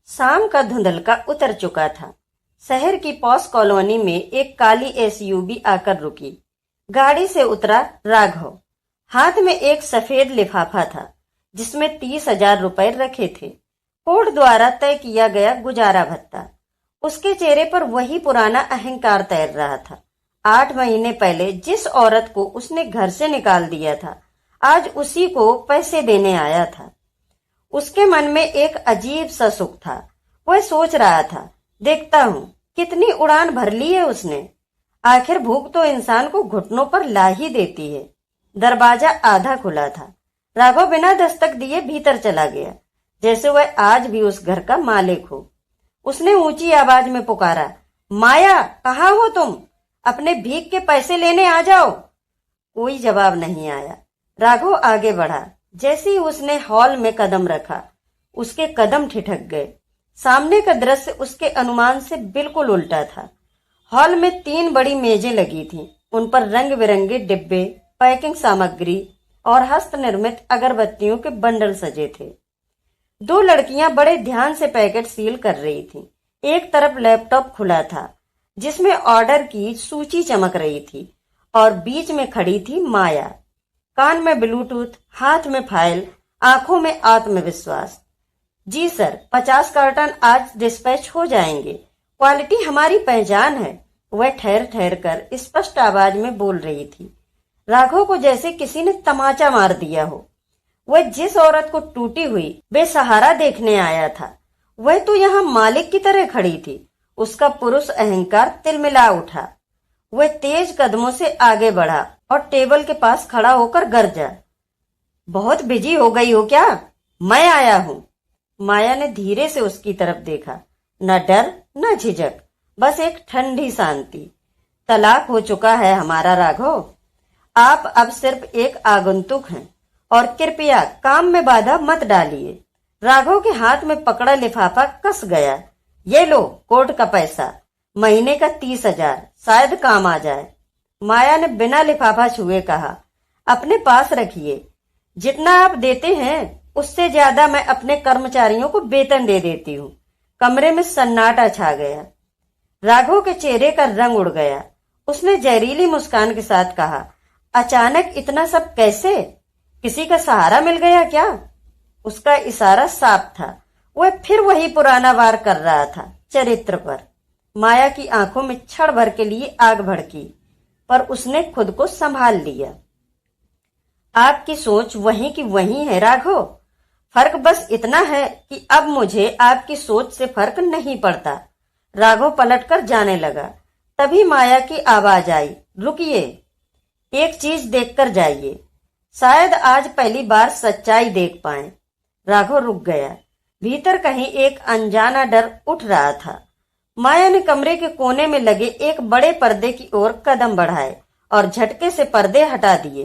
शाम का धुंधलका उतर चुका था। शहर की पॉश कॉलोनी में एक काली एसयूवी आकर रुकी। गाड़ी से उतरा राघव। हाथ में एक सफेद लिफाफा था जिसमें 30,000 रुपए रखे थे। कोर्ट द्वारा तय किया गया गुजारा भत्ता। उसके चेहरे पर वही पुराना अहंकार तैर रहा था। 8 महीने पहले जिस औरत को उसने घर से निकाल दिया था, आज उसी को पैसे देने आया था। उसके मन में एक अजीब सा सुख था। वह सोच रहा था, देखता हूँ कितनी उड़ान भर ली है उसने। आखिर भूख तो इंसान को घुटनों पर ला ही देती है। दरवाजा आधा खुला था। राघव बिना दस्तक दिए भीतर चला गया, जैसे वह आज भी उस घर का मालिक हो। उसने ऊंची आवाज में पुकारा, माया, कहाँ हो तुम? अपने भीख के पैसे लेने आ जाओ। कोई जवाब नहीं आया। राघव आगे बढ़ा। जैसे ही उसने हॉल में कदम रखा, उसके कदम ठिठक गए। सामने का दृश्य उसके अनुमान से बिल्कुल उल्टा था। हॉल में 3 बड़ी मेजें लगी थीं। उन पर रंग बिरंगे डिब्बे, पैकिंग सामग्री और हस्त निर्मित अगरबत्तियों के बंडल सजे थे। 2 लड़कियां बड़े ध्यान से पैकेट सील कर रही थीं। एक तरफ लैपटॉप खुला था जिसमें ऑर्डर की सूची चमक रही थी और बीच में खड़ी थी माया। कान में ब्लूटूथ, हाथ में फाइल, आंखों में आत्मविश्वास। जी सर, 50 कार्टन आज डिस्पैच हो जाएंगे। क्वालिटी हमारी पहचान है, वह ठहर ठहर कर स्पष्ट आवाज में बोल रही थी। राघव को जैसे किसी ने तमाचा मार दिया हो। वह जिस औरत को टूटी हुई बेसहारा देखने आया था, वह तो यहाँ मालिक की तरह खड़ी थी। उसका पुरुष अहंकार तिलमिला उठा। वह तेज कदमों से आगे बढ़ा और टेबल के पास खड़ा होकर गरजा, बहुत बिजी हो गई हो क्या? मैं आया हूँ। माया ने धीरे से उसकी तरफ देखा। न डर न झिझक, बस एक ठंडी शांति। तलाक हो चुका है हमारा राघव। आप अब सिर्फ एक आगंतुक हैं और कृपया काम में बाधा मत डालिए। राघव के हाथ में पकड़ा लिफाफा कस गया। ये लो कोर्ट का पैसा, महीने का 30,000, शायद काम आ जाए। माया ने बिना लिफाफा छुए कहा, अपने पास रखिए। जितना आप देते हैं उससे ज्यादा मैं अपने कर्मचारियों को वेतन दे देती हूँ। कमरे में सन्नाटा छा गया। राघव के चेहरे का रंग उड़ गया। उसने जहरीली मुस्कान के साथ कहा, अचानक इतना सब कैसे? किसी का सहारा मिल गया क्या? उसका इशारा साफ था। वह फिर वही पुराना वार कर रहा था, चरित्र पर। माया की आंखों में क्षण भर के लिए आग भड़की, पर उसने खुद को संभाल लिया। आपकी सोच वहीं की वहीं है राघव। फर्क बस इतना है कि अब मुझे आपकी सोच से फर्क नहीं पड़ता। राघव पलटकर जाने लगा। तभी माया की आवाज आई, रुकिए, एक चीज देखकर जाइए। शायद आज पहली बार सच्चाई देख पाए। राघव रुक गया। भीतर कहीं एक अनजाना डर उठ रहा था। माया ने कमरे के कोने में लगे एक बड़े पर्दे की ओर कदम बढ़ाए और झटके से पर्दे हटा दिए।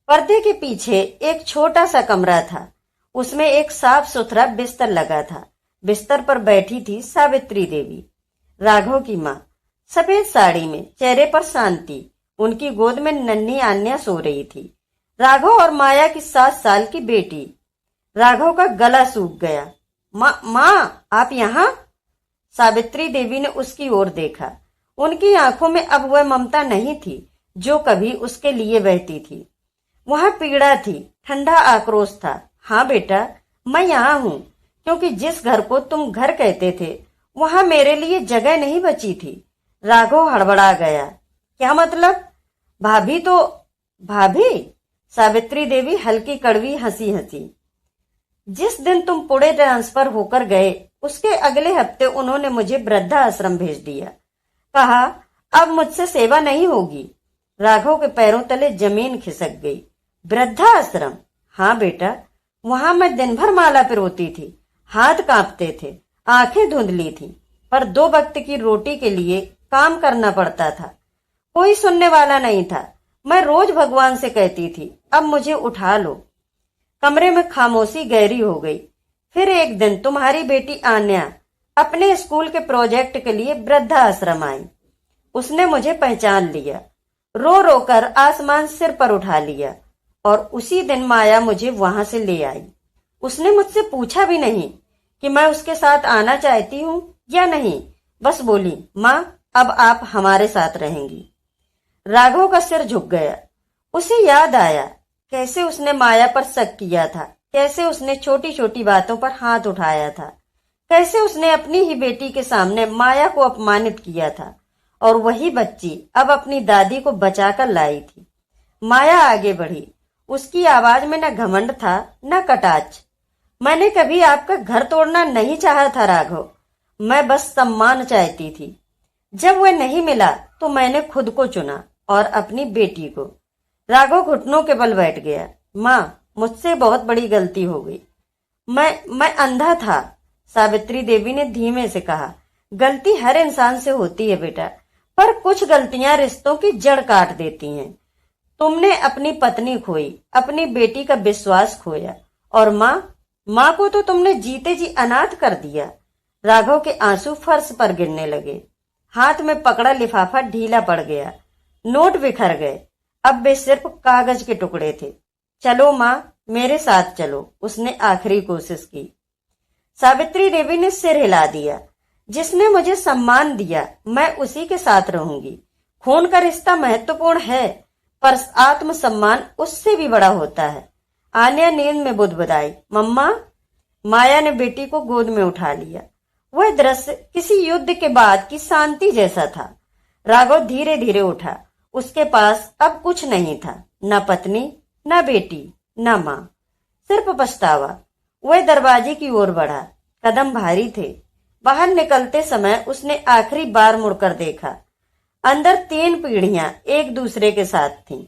पर्दे के पीछे एक छोटा सा कमरा था। उसमें एक साफ सुथरा बिस्तर लगा था। बिस्तर पर बैठी थी सावित्री देवी, राघव की माँ। सफेद साड़ी में, चेहरे पर शांति। उनकी गोद में नन्ही आन्या सो रही थी, राघव और माया की 7 साल की बेटी। राघव का गला सूख गया। माँ, आप यहाँ? सावित्री देवी ने उसकी ओर देखा। उनकी आंखों में अब वह ममता नहीं थी जो कभी उसके लिए बहती थी। वहां पीड़ा थी, ठंडा आक्रोश था। हाँ बेटा, मैं यहाँ हूँ क्योंकि जिस घर को तुम घर कहते थे वहां मेरे लिए जगह नहीं बची थी। राघव हड़बड़ा गया। क्या मतलब? भाभी तो भाभी? सावित्री देवी हल्की कड़वी हंसी हंसी। जिस दिन तुम पुणे ट्रांसफर होकर गए उसके अगले हफ्ते उन्होंने मुझे वृद्धा आश्रम भेज दिया। कहा, अब मुझसे सेवा नहीं होगी। राघव के पैरों तले जमीन खिसक गई। वृद्धा आश्रम? हाँ बेटा, वहां मैं दिन भर माला पिरोती थी। हाथ कांपते थे, आंखें धुंधली थी, पर 2 वक्त की रोटी के लिए काम करना पड़ता था। कोई सुनने वाला नहीं था। मैं रोज भगवान से कहती थी, अब मुझे उठा लो। कमरे में खामोशी गहरी हो गई। फिर एक दिन तुम्हारी बेटी आन्या अपने स्कूल के प्रोजेक्ट के लिए वृद्धा आश्रम आई। उसने मुझे पहचान लिया। रो रो कर आसमान सिर पर उठा लिया और उसी दिन माया मुझे वहां से ले आई। उसने मुझसे पूछा भी नहीं कि मैं उसके साथ आना चाहती हूँ या नहीं। बस बोली, माँ अब आप हमारे साथ रहेंगी। राघव का सिर झुक गया। उसे याद आया कैसे उसने माया पर शक किया था, कैसे उसने छोटी छोटी बातों पर हाथ उठाया था, कैसे उसने अपनी ही बेटी के सामने माया को अपमानित किया था। और वही बच्ची अब अपनी दादी को बचाकर लाई थी। माया आगे बढ़ी। उसकी आवाज में न घमंड था न कटाक्ष। मैंने कभी आपका घर तोड़ना नहीं चाहा था राघव, मैं बस सम्मान चाहती थी। जब वह नहीं मिला तो मैंने खुद को चुना और अपनी बेटी को। राघव घुटनों के बल बैठ गया। माँ, मुझसे बहुत बड़ी गलती हो गई। मैं अंधा था, सावित्री देवी ने धीमे से कहा। गलती हर इंसान से होती है बेटा, पर कुछ गलतियां रिश्तों की जड़ काट देती हैं। तुमने अपनी पत्नी खोई, अपनी बेटी का विश्वास खोया, और माँ को तो तुमने जीते जी अनाथ कर दिया। राघव के आंसू फर्श पर गिरने लगे। हाथ में पकड़ा लिफाफा ढीला पड़ गया। नोट बिखर गए। अब वे सिर्फ कागज के टुकड़े थे। चलो माँ, मेरे साथ चलो, उसने आखिरी कोशिश की। सावित्री देवी ने सिर हिला दिया। जिसने मुझे सम्मान दिया मैं उसी के साथ रहूंगी। खून का रिश्ता महत्वपूर्ण है, पर आत्मसम्मान उससे भी बड़ा होता है। आन्या नींद में बुदबुदाई, मम्मा। माया ने बेटी को गोद में उठा लिया। वह दृश्य किसी युद्ध के बाद की शांति जैसा था। राघव धीरे धीरे उठा। उसके पास अब कुछ नहीं था, न पत्नी, न बेटी, न माँ, सिर्फ पछतावा। वह दरवाजे की ओर बढ़ा। कदम भारी थे। बाहर निकलते समय उसने आखिरी बार मुड़कर देखा। अंदर 3 पीढ़ियां एक दूसरे के साथ थीं,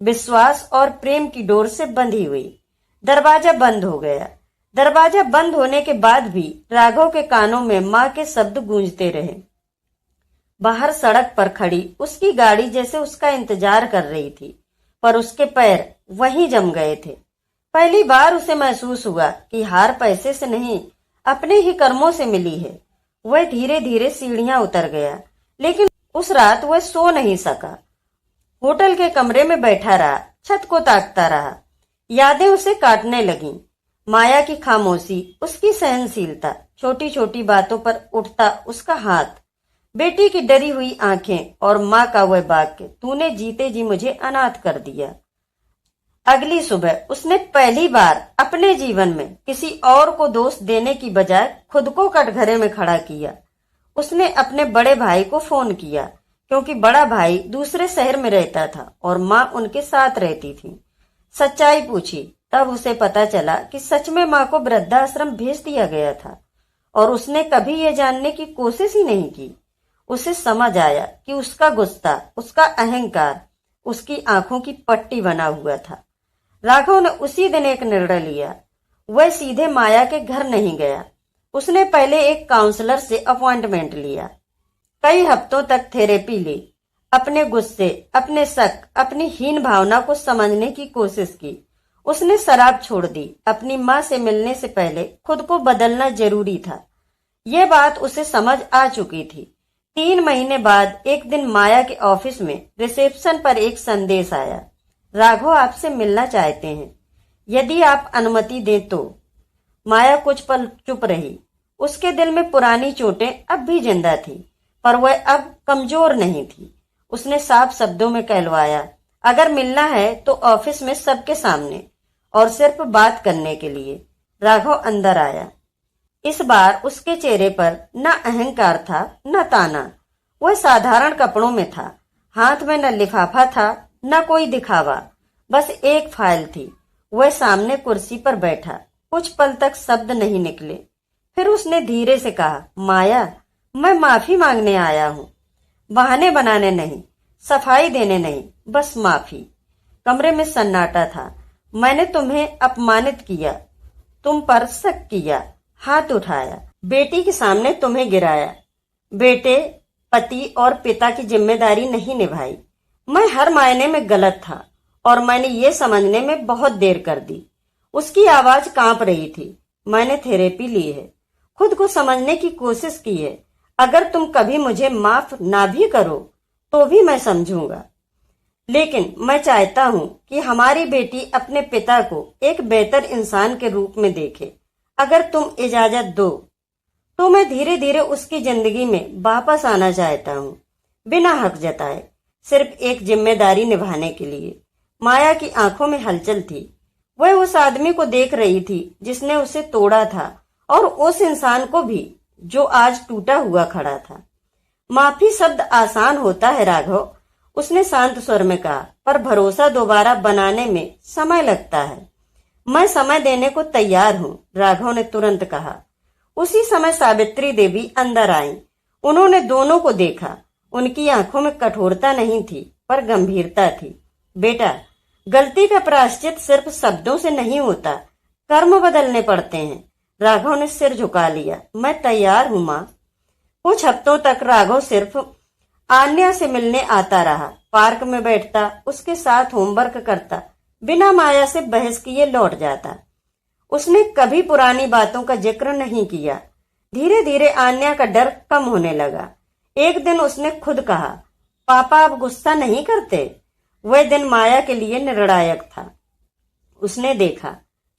विश्वास और प्रेम की डोर से बंधी हुई। दरवाजा बंद हो गया। दरवाजा बंद होने के बाद भी राघव के कानों में माँ के शब्द गूंजते रहे। बाहर सड़क पर खड़ी उसकी गाड़ी जैसे उसका इंतजार कर रही थी, पर उसके पैर वहीं जम गए थे। पहली बार उसे महसूस हुआ कि हार पैसे से नहीं, अपने ही कर्मों से मिली है। वह धीरे धीरे सीढ़ियां उतर गया, लेकिन उस रात वह सो नहीं सका। होटल के कमरे में बैठा रहा, छत को ताकता रहा। यादें उसे काटने लगीं। माया की खामोशी, उसकी सहनशीलता, छोटी छोटी बातों पर उठता उसका हाथ, बेटी की डरी हुई आंखें और माँ का वह वाक्य, तूने जीते जी मुझे अनाथ कर दिया। अगली सुबह उसने पहली बार अपने जीवन में किसी और को दोष देने की बजाय खुद को कटघरे में खड़ा किया। उसने अपने बड़े भाई को फोन किया, क्योंकि बड़ा भाई दूसरे शहर में रहता था और माँ उनके साथ रहती थी। सच्चाई पूछी, तब उसे पता चला कि सच में माँ को वृद्धाश्रम भेज दिया गया था, और उसने कभी ये जानने की कोशिश ही नहीं की। उसे समझ आया कि उसका गुस्सा, उसका अहंकार, उसकी आंखों की पट्टी बना हुआ था। राघव ने उसी दिन एक निर्णय लिया। वह सीधे माया के घर नहीं गया। उसने पहले एक काउंसलर से अपॉइंटमेंट लिया। कई हफ्तों तक थेरेपी ली। अपने गुस्से, अपने शक, अपनी हीन भावना को समझने की कोशिश की। उसने शराब छोड़ दी। अपनी माँ से मिलने से पहले खुद को बदलना जरूरी था। ये बात उसे समझ आ चुकी थी। 3 महीने बाद एक दिन माया के ऑफिस में रिसेप्शन पर एक संदेश आया, राघव आपसे मिलना चाहते हैं, यदि आप अनुमति दें तो। माया कुछ पल चुप रही। उसके दिल में पुरानी चोटें अब भी जिंदा थी, पर वह अब कमजोर नहीं थी। उसने साफ शब्दों में कहलवाया, अगर मिलना है तो ऑफिस में सबके सामने, और सिर्फ बात करने के लिए। राघव अंदर आया। इस बार उसके चेहरे पर न अहंकार था न ताना। वह साधारण कपड़ों में था। हाथ में न लिफाफा था न कोई दिखावा, बस एक फाइल थी। वह सामने कुर्सी पर बैठा। कुछ पल तक शब्द नहीं निकले। फिर उसने धीरे से कहा, माया, मैं माफी मांगने आया हूँ, बहाने बनाने नहीं, सफाई देने नहीं, बस माफी। कमरे में सन्नाटा था। मैंने तुम्हें अपमानित किया, तुम पर शक किया, हाथ उठाया, बेटी के सामने तुम्हें गिराया, बेटे, पति और पिता की जिम्मेदारी नहीं निभाई। मैं हर मायने में गलत था और मैंने ये समझने में बहुत देर कर दी। उसकी आवाज कांप रही थी। मैंने थेरेपी ली है, खुद को समझने की कोशिश की है। अगर तुम कभी मुझे माफ ना भी करो तो भी मैं समझूंगा, लेकिन मैं चाहता हूं कि हमारी बेटी अपने पिता को एक बेहतर इंसान के रूप में देखे। अगर तुम इजाजत दो तो मैं धीरे धीरे उसकी जिंदगी में वापस आना चाहता हूँ, बिना हक जताए, सिर्फ एक जिम्मेदारी निभाने के लिए। माया की आंखों में हलचल थी। वह उस आदमी को देख रही थी जिसने उसे तोड़ा था, और उस इंसान को भी जो आज टूटा हुआ खड़ा था। माफी शब्द आसान होता है राघव, उसने शांत स्वर में कहा, पर भरोसा दोबारा बनाने में समय लगता है। मैं समय देने को तैयार हूँ, राघव ने तुरंत कहा। उसी समय सावित्री देवी अंदर आईं। उन्होंने दोनों को देखा। उनकी आंखों में कठोरता नहीं थी, पर गंभीरता थी। बेटा, गलती का प्रायश्चित सिर्फ शब्दों से नहीं होता, कर्म बदलने पड़ते हैं। राघव ने सिर झुका लिया। मैं तैयार हूँ माँ। कुछ हफ्तों तक राघव सिर्फ आन्या से मिलने आता रहा। पार्क में बैठता, उसके साथ होमवर्क करता, बिना माया से बहस किए लौट जाता। उसने कभी पुरानी बातों का जिक्र नहीं किया। धीरे धीरे आन्या का डर कम होने लगा। एक दिन उसने खुद कहा, पापा अब गुस्सा नहीं करते। वह दिन माया के लिए निर्णायक था। उसने देखा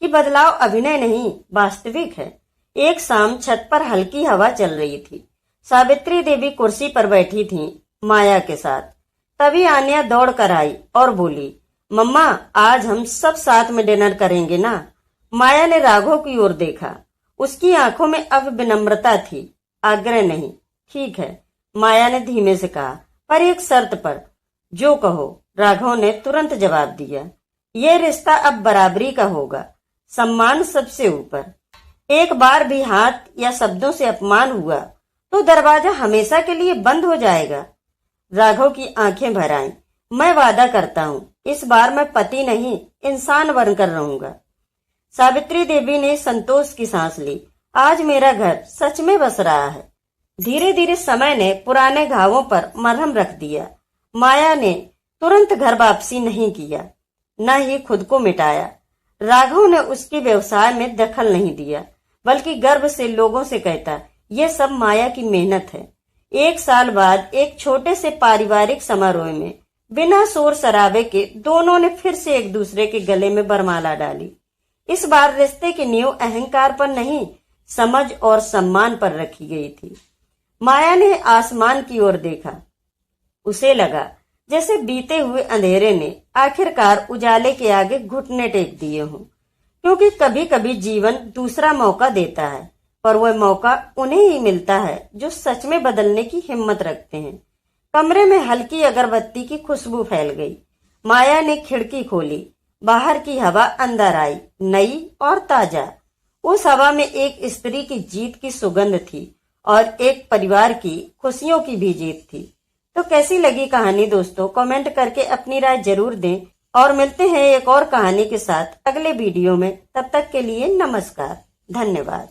कि बदलाव अभिनय नहीं, वास्तविक है। एक शाम छत पर हल्की हवा चल रही थी। सावित्री देवी कुर्सी पर बैठी थीं, माया के साथ। तभी आन्या दौड़ कर आई और बोली, मम्मा, आज हम सब साथ में डिनर करेंगे ना? माया ने राघव की ओर देखा। उसकी आंखों में अब विनम्रता थी, आग्रह नहीं। ठीक है, माया ने धीमे से कहा, पर एक शर्त पर। जो कहो, राघव ने तुरंत जवाब दिया। ये रिश्ता अब बराबरी का होगा, सम्मान सबसे ऊपर। एक बार भी हाथ या शब्दों से अपमान हुआ तो दरवाजा हमेशा के लिए बंद हो जाएगा। राघव की आंखें भर आईं। मैं वादा करता हूँ, इस बार मैं पति नहीं, इंसान बनकर रहूंगा। सावित्री देवी ने संतोष की सांस ली। आज मेरा घर सच में बस रहा है। धीरे धीरे समय ने पुराने घावों पर मरहम रख दिया। माया ने तुरंत घर वापसी नहीं किया, न ही खुद को मिटाया। राघव ने उसके व्यवसाय में दखल नहीं दिया, बल्कि गर्व से लोगों से कहता, यह सब माया की मेहनत है। एक साल बाद एक छोटे से पारिवारिक समारोह में बिना शोर शराबे के दोनों ने फिर से एक दूसरे के गले में बरमाला डाली। इस बार रिश्ते की नींव अहंकार पर नहीं, समझ और सम्मान पर रखी गई थी। माया ने आसमान की ओर देखा। उसे लगा जैसे बीते हुए अंधेरे ने आखिरकार उजाले के आगे घुटने टेक दिए हों, क्योंकि कभी कभी जीवन दूसरा मौका देता है, पर वह मौका उन्हें ही मिलता है जो सच में बदलने की हिम्मत रखते हैं। कमरे में हल्की अगरबत्ती की खुशबू फैल गई। माया ने खिड़की खोली। बाहर की हवा अंदर आई, नई और ताजा। उस हवा में एक स्त्री की जीत की सुगंध थी और एक परिवार की खुशियों की भी जीत थी। तो कैसी लगी कहानी दोस्तों? कमेंट करके अपनी राय जरूर दें, और मिलते हैं एक और कहानी के साथ अगले वीडियो में। तब तक के लिए नमस्कार, धन्यवाद।